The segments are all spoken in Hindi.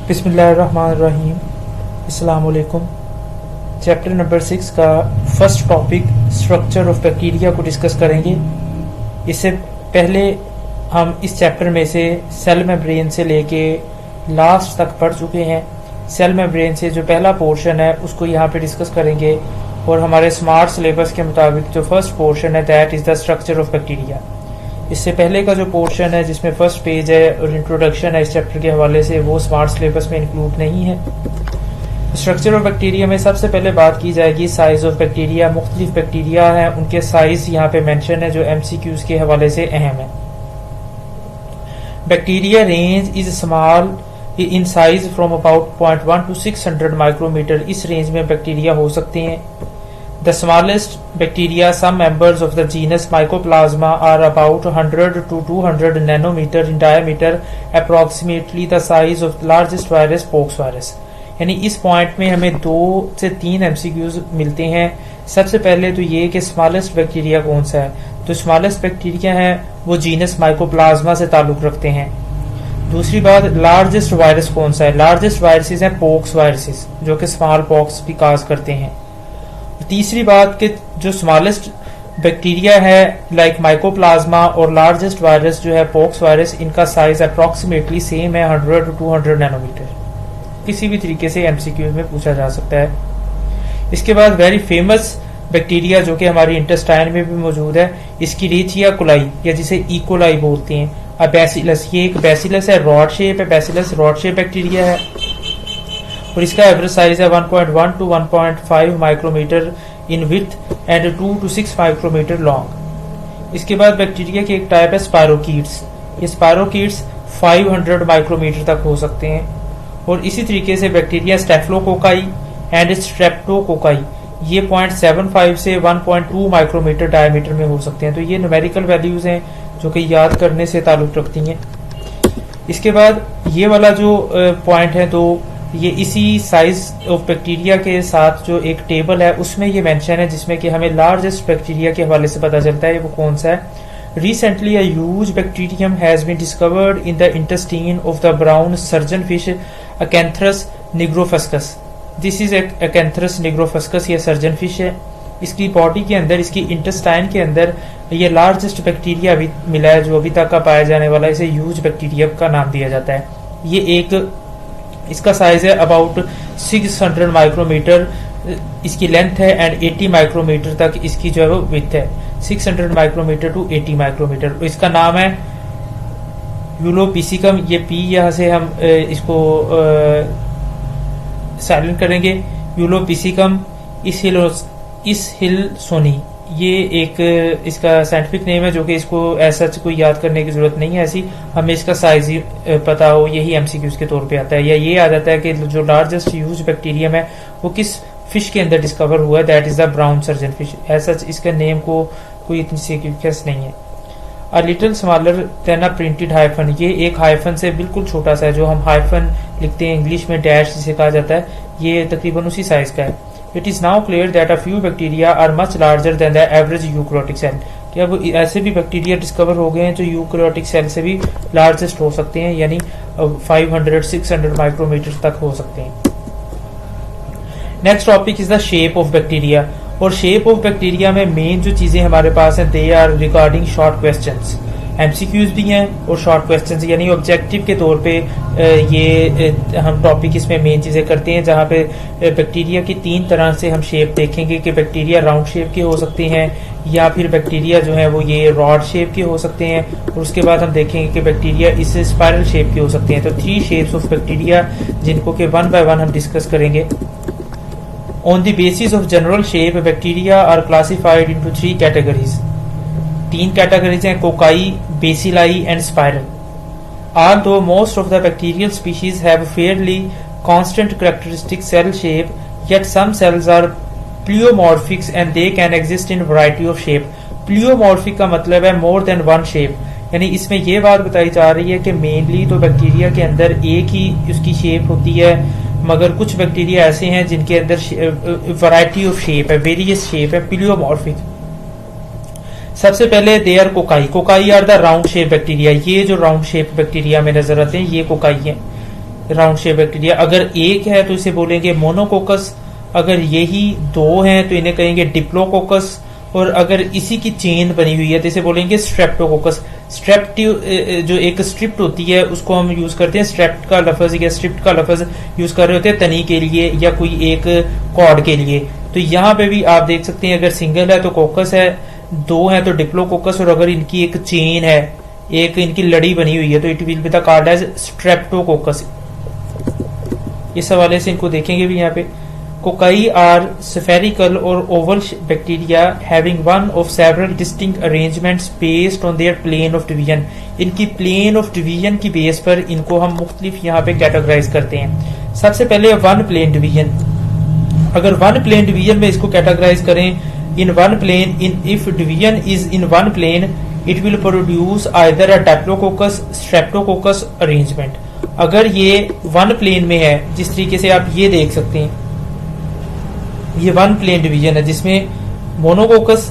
बिस्मिल्लाहिर्रहमानिर्रहीम। अस्सलाम वालेकुम। चैप्टर नंबर 6 का first topic structure of bacteria को डिस्कस करेंगे। इससे पहले हम इस चैप्टर में से सेल मेम्ब्रेन से लेके लास्ट तक पढ़ चुके हैं। सेल मेम्ब्रेन से जो पहला पोर्शन है उसको यहाँ पे डिस्कस करेंगे और हमारे स्मार्ट सिलेबस के मुताबिक जो फर्स्ट पोर्शन है that is the structure of bacteria. इससे पहले का जो पोर्शन है जिसमें फर्स्ट पेज है और इंट्रोडक्शन है इस चैप्टर के हवाले से, वो स्मार्ट सिलेबस में इंक्लूड नहीं है। स्ट्रक्चर ऑफ बैक्टीरिया में सबसे पहले बात की जाएगी साइज ऑफ बैक्टीरिया। मुख्तलिफ बैक्टीरिया हैं, उनके साइज यहाँ पे मेंशन है जो एमसीक्यूज के हवाले से अहम है। Bacteria range is small in size from about 0.1 to 600 micrometer. इस रेंज में बैक्टीरिया हो सकते हैं। The smallest bacteria, some members of the genus Mycoplasma, are about 100 to 200 nanometer in diameter, approximately the size of the largest virus, pox virus. यानी इस पॉइंट में हमें 2 से 3 एमसीक्यूज मिलते हैं। सबसे पहले तो ये कि स्मॉलेस्ट बैक्टीरिया कौन सा है, तो स्मॉलेस्ट बैक्टीरिया है वो जीनस माइकोप्लाज्मा से ताल्लुक रखते हैं। दूसरी बात, लार्जेस्ट वायरस कौन सा है, लार्जेस्ट वायरसेस हैं पोक्स वायरसेस जो कि स्मॉल पॉक्स भी काज करते हैं। तीसरी बात कि जो स्मॉलेस्ट बैक्टीरिया है लाइक माइकोप्लाज्मा और लार्जेस्ट वायरस जो है पोक्स वायरस, इनका साइज अप्रोक्सीमेटली सेम है 100 to 200 नैनोमीटर। किसी भी तरीके से एमसीक्यू में पूछा जा सकता है। इसके बाद वेरी फेमस बैक्टीरिया जो कि हमारी इंटेस्टाइन में भी मौजूद है, इसकी रीचिया कोलाई या जिसे इकोलाई बोलते हैं। अब बैसिलस, ये एक बैसिलस है, रॉड शेप है, बैसिलस रॉड शेप बैक्टीरिया है और इसका एवरेज साइज है 1.1 to 1.5 micrometer in width and 2 to 6 micrometer long. इसके बाद बैक्टीरिया की एक टाइप है स्पायरोकीट्स। ये स्पायरोकीट्स 500 माइक्रोमीटर तक हो सकते हैं। और इसी तरीके से बैक्टीरिया स्टेफलोकोकाई एंड स्ट्रेप्टोकोकाई ये 0.75 से 1.2 माइक्रोमीटर डायमीटर में हो सकते हैं। तो ये न्यूमेरिकल वैल्यूज हैं जो कि याद करने से ताल्लुक रखती हैं। इसके बाद ये वाला जो पॉइंट है, तो ये इसी साइज ऑफ बैक्टीरिया के साथ जो एक टेबल है उसमें ये मेंशन है जिसमें कि हमें लार्जेस्ट बैक्टीरिया के हवाले से पता चलता है वो कौन सा है। Recently a huge bacterium has been discovered in the intestine of the brown surgeon fish Acanthurus nigrofuscus. This is Acanthurus nigrofuscus, ये सर्जन फिश है। इसकी बॉडी के अंदर, इसकी इंटेस्टाइन के अंदर ये लार्जेस्ट बैक्टीरिया अभी मिला है जो अभी तक का पाया जाने वाला, इसे ह्यूज बैक्टीरिया का नाम दिया जाता है। ये एक, इसका साइज है अबाउट 600 माइक्रोमीटर इसकी लेंथ है एंड 80 माइक्रोमीटर तक इसकी जो है वो विड्थ है, 600 माइक्रोमीटर टू 80 माइक्रोमीटर। इसका नाम है यूलोपिसिकम। ये पी यहाँ से हम इसको साइलेंट करेंगे। यूलोपिसिकम इसहिलसोनी ये एक इसका साइंटिफिक नेम है जो कि इसको ऐसा कोई याद करने की जरूरत नहीं है। ऐसी हमें इसका साइज ही पता हो, यही एमसीक्यूज के तौर पे आता है। या ये आ जाता है कि जो लार्जेस्ट ह्यूज बैक्टीरियम है वो किस फिश के अंदर डिस्कवर हुआ है, that is the brown surgeon fish. ऐसा इसका नेम को कोई इतनी सिग्निफिकेंस नहीं है। A little smaller than a printed hyphen, ये एक हाइफन से बिल्कुल छोटा सा है, जो हम हाइफन लिखते हैं इंग्लिश में डैश जिसे कहा जाता है, ये तकरीबन उसी साइज का है। It is now clear that a few bacteria are much larger than the average eukaryotic cell। कि अब ऐसे भी बैक्टीरिया डिस्कवर हो गए हैं जो यूकैरियोटिक सेल से भी लार्जेस्ट हो सकते हैं, यानी 500-600 माइक्रोमीटर तक हो सकते हैं। Next topic is the shape of bacteria. और शेप ऑफ बैक्टीरिया में मेन जो चीजें हमारे पास हैं, they are regarding short questions. MCQs भी हैं और शॉर्ट क्वेश्चंस, यानी ऑब्जेक्टिव के तौर पे ये हम टॉपिक इसमें मेन चीजें करते हैं, जहाँ पे बैक्टीरिया की 3 तरह से हम शेप देखेंगे कि बैक्टीरिया राउंड शेप के हो सकते हैं या फिर बैक्टीरिया जो है वो ये रॉड शेप के हो सकते हैं, और उसके बाद हम देखेंगे कि बैक्टीरिया इस स्पाइरल शेप के हो सकते हैं। तो 3 शेप्स ऑफ बैक्टीरिया जिनको कि 1 by 1 हम डिस्कस करेंगे। On the basis of general shape bacteria are classified into 3 categories. 3 categories हैं, cocci, bacilli and spiral. Although most of the bacterial species have fairly constant characteristic cell shape, yet some cells are pleomorphic and they can exist in variety of shape। pleomorphic का मतलब है more than one shape, यानी इसमें यह बात बताई जा रही है कि मेनली तो बैक्टीरिया के अंदर एक ही उसकी शेप होती है, मगर कुछ बैक्टीरिया ऐसे हैं जिनके अंदर वैरायटी ऑफ शेप है, वेरियस शेप है, प्लियोमॉर्फिक। सबसे पहले they are cocci are the round shape bacteria. ये जो राउंड शेप बैक्टीरिया में नजर आते हैं ये कोकाई है। Round shape bacteria. अगर एक है तो इसे बोलेंगे मोनोकोकस, अगर यही दो हैं तो इन्हें कहेंगे डिप्लोकोकस, और अगर इसी की चेन बनी हुई है तो इसे बोलेंगे स्ट्रेप्टोकोकस। स्ट्रेप्टिव जो एक स्ट्रिप्ट होती है उसको हम यूज करते हैं, स्ट्रेप्ट का लफ्ज या स्ट्रिप्ट का लफ्ज यूज कर रहे होते हैं तनी के लिए या कोई एक कॉर्ड के लिए। तो यहाँ पे भी आप देख सकते हैं, अगर सिंगल है तो कोकस है, दो है तो डिप्लोकोकस, और अगर इनकी एक चेन है, एक इनकी लड़ी बनी हुई है तो it will be the called as streptococcus. इस हवाले से इनको देखेंगे भी यहाँ पे। Cocci are spherical or oval bacteria having one of several distinct arrangements based on their plane of division। इनकी plane of division की बेस पर इनको हम मुख्तलिफ यहाँ पे कैटेगराइज करते हैं। सबसे पहले वन प्लेन डिवीजन। अगर वन प्लेन डिवीजन में इसको कैटेगराइज करें, in one plane, in if division is in one plane it will produce either a diplococcus streptococcus arrangement. अगर ये वन प्लेन में है, जिस तरीके से आप ये देख सकते हैं, ये वन प्लेन डिवीजन है जिसमें मोनोकोकस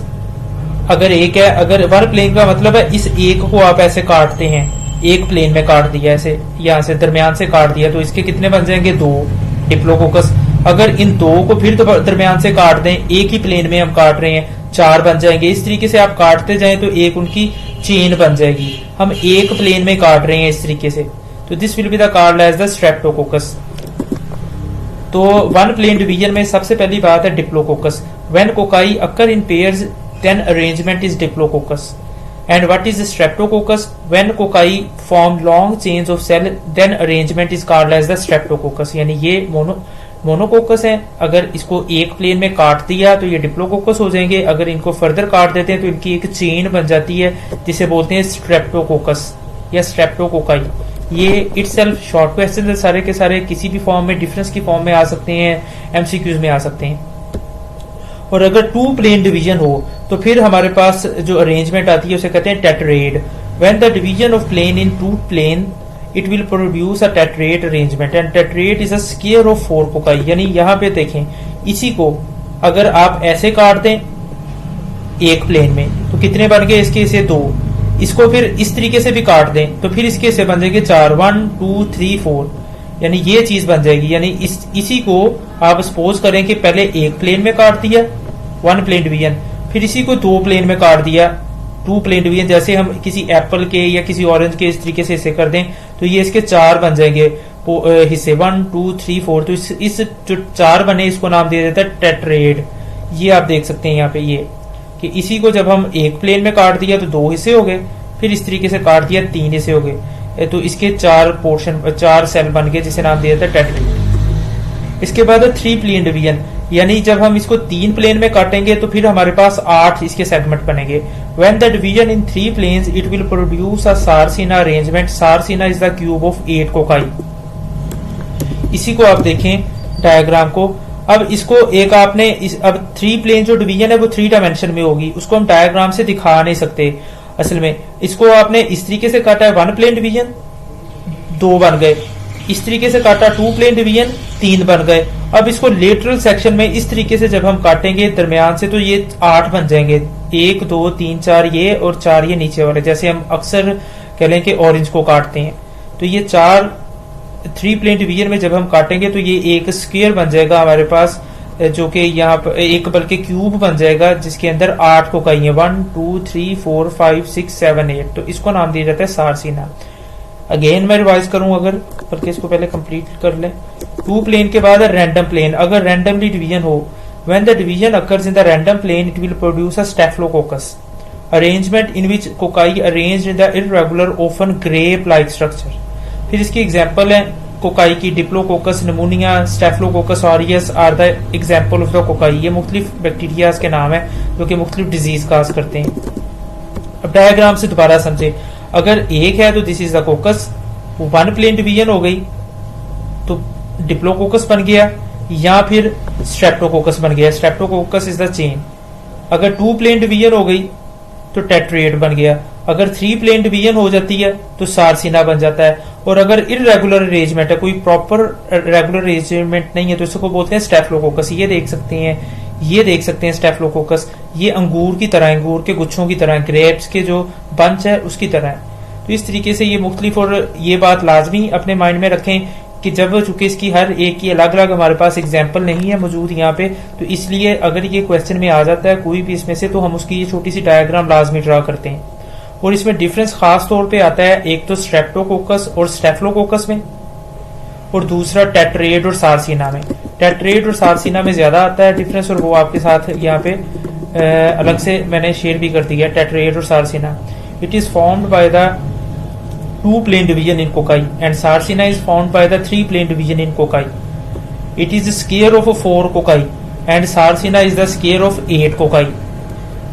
अगर एक है, अगर वन प्लेन का मतलब है इस एक को आप ऐसे काटते हैं, एक प्लेन में काट दिया, ऐसे यहां से दरमियान से काट दिया, तो इसके कितने बन जाएंगे? दो डिप्लोकोकस। अगर इन दो को फिर दरमियान से काट दें, एक ही प्लेन में हम काट रहे हैं, चार बन जाएंगे। इस तरीके से आप काटते जाएं तो एक उनकी चेन बन जाएगी। हम एक प्लेन में काट रहे हैं इस तरीके से, तो this will be the called as the streptococcus. तो वन प्लेन डिवीजन में सबसे पहली बात है diplococcus. When cocci occur in pairs then arrangement is diplococcus. And what is streptococcus? When cocci form long chains of cell then arrangement is called as the streptococcus. यानी ये मोनोकोकस है, अगर इसको एक प्लेन में काट दिया तो ये डिप्लोकोकस हो जाएंगे। अगर इनको फर्दर काट देते हैं तो इनकी एक चेन बन जाती है जिसे बोलते हैं स्ट्रेप्टोकोकस या स्ट्रेप्टोकोकाई। ये इटसेल्फ शॉर्ट क्वेश्चन सारे के सारे किसी भी फॉर्म में, डिफरेंस की फॉर्म में आ सकते हैं, एमसीक्यूज में आ सकते हैं। और अगर टू प्लेन डिवीजन हो तो फिर हमारे पास जो अरेंजमेंट आती है उसे कहते हैं tetrad. When the division of plane in two plane it will produce a tetrad arrangement and tetrad is a square of four cocci. यानी यहाँ पे देखें, इसी को अगर आप ऐसे काट दें एक प्लेन में तो कितने बन गए इसके? इसे दो। इसको फिर इस तरीके से भी काट दें तो फिर इसके से बन जाएंगे चार, 1 2 3 4, यानी ये चीज बन जाएगी। यानी इसी को आप सपोज करें कि पहले एक प्लेन में काट दिया वन प्लेन डिवीजन, फिर इसी को दो प्लेन में काट दिया टू प्लेन डिवीजन। जैसे हम किसी एप्पल के या किसी ऑरेंज के इस तरीके से इसे कर दें तो ये इसके चार बन जाएंगे हिस्से, 1 2 3 4। तो इस जो चार बने इसको नाम दे देता है टेट्रेड। ये आप देख सकते हैं यहाँ पे ये कि इसी को जब हम एक प्लेन में काट दिया तो दो हिस्से हो गए, फिर इस तरीके से काट दिया तीन हिस्से हो गए, तो इसके चार पोर्शन, चार सेल बन गए जिसे नाम दिया था टेट्रेड। इसके बाद थ्री प्लेन डिवीजन, यानी जब हम इसको तीन प्लेन में काटेंगे तो फिर हमारे पास 8 इसके सेगमेंट बनेंगे। When the division in 3 planes it will produce a sarcina arrangement. Sarcina is the cube of 8 cocci. इसी को आप देखें डायग्राम को। अब इसको एक आपने अब 3 प्लेन जो डिवीजन है वो 3 डायमेंशन में होगी, उसको हम डायग्राम से दिखा नहीं सकते असल में। इसको आपने इस तरीके से काटा है, वन प्लेन डिवीजन 2 बन गए। इस तरीके से काटा 2 प्लेन डिवीजन 3 बन गए। अब इसको लेटरल सेक्शन में इस तरीके से जब हम काटेंगे दरमियान से तो ये 8 बन जाएंगे, 1 2 3 4 ये और 4 ये नीचे वाले, जैसे हम अक्सर कह लें कि ऑरेंज को काटते हैं। तो ये 3 प्लेन डिवीजन में जब हम काटेंगे तो ये एक स्क्वायर बन जाएगा हमारे पास, जो कि यहाँ पर एक बल्कि क्यूब बन जाएगा जिसके अंदर 8 कोकाई है, 1 2 3 4 5 6 7 8। तो इसको नाम दिया जाता है सारसीना। अगेन मैं रिवाइज करूं, अगर बल्कि इसको पहले कंप्लीट कर लें। 2 प्लेन के बाद रैंडम प्लेन, अगर रैंडमली डिवीजन हो, when the division occurs in the random plane it will produce a staphylococcus arrangement in which cocci arranged in the irregular open grape like structure. फिर इसकी एग्जांपल है कोकाई की, diplococcus pneumonia, staphylococcus aureus are the example of the cocci. ये मुख्तलिफ बैक्टीरियाज के नाम है जो कि मुख्तलिफ डिजीज काज करते हैं। अब डायग्राम से दोबारा समझे, अगर एक है तो this is the coccus, one plane division हो गई तो डिप्लोकोकस बन गया, या फिर स्ट्रेप्टोकोकस बन गया, स्ट्रेप्टोकोकस इज द चेन। अगर 2 प्लेन डिवीजन हो गई तो टेट्रेड बन गया। अगर 3 प्लेन डिवीजन हो जाती है तो सारसीना बन जाता है। और अगर इरेगुलर अरेंजमेंट है, कोई प्रॉपर रेगुलर अरेंजमेंट नहीं है, तो इसको बोलते हैं स्टेफलोकोकस। ये देख सकते हैं स्टेफलोकोकस, ये अंगूर की तरह, अंगूर के गुच्छों की तरह, ग्रेप्स के जो बंच है उसकी तरह है। तो इस तरीके से ये मुख्तलिफ, और ये बात लाजमी अपने माइंड में रखें कि जब चूंकि इसकी हर एक की अलग अलग हमारे पास एग्जाम्पल नहीं है मौजूद यहाँ पे, तो इसलिए अगर ये क्वेश्चन में आ जाता है कोई भी इसमें से, तो हम उसकी ये छोटी सी डायग्राम लाजमी ड्रा करते हैं। और इसमें डिफरेंस खास तौर पे आता है एक तो स्ट्रेप्टोकोकस और स्टेफलोकोकस में, और दूसरा टेट्रेड और सार्सिना में। टेट्रेड और सार्सिना में ज्यादा आता है डिफरेंस, और वो आपके साथ यहाँ पे अलग से मैंने शेयर भी कर दिया। टेट्रेड और sarcina, it is formed by the 2 plane division in cocci and Sarcina is formed by the 3 plane division in cocci. It is the square of 4 cocci and Sarcina is the square of 8 cocci.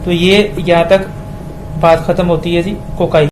तो ये यहाँ तक बात खत्म होती है जी कोकाई।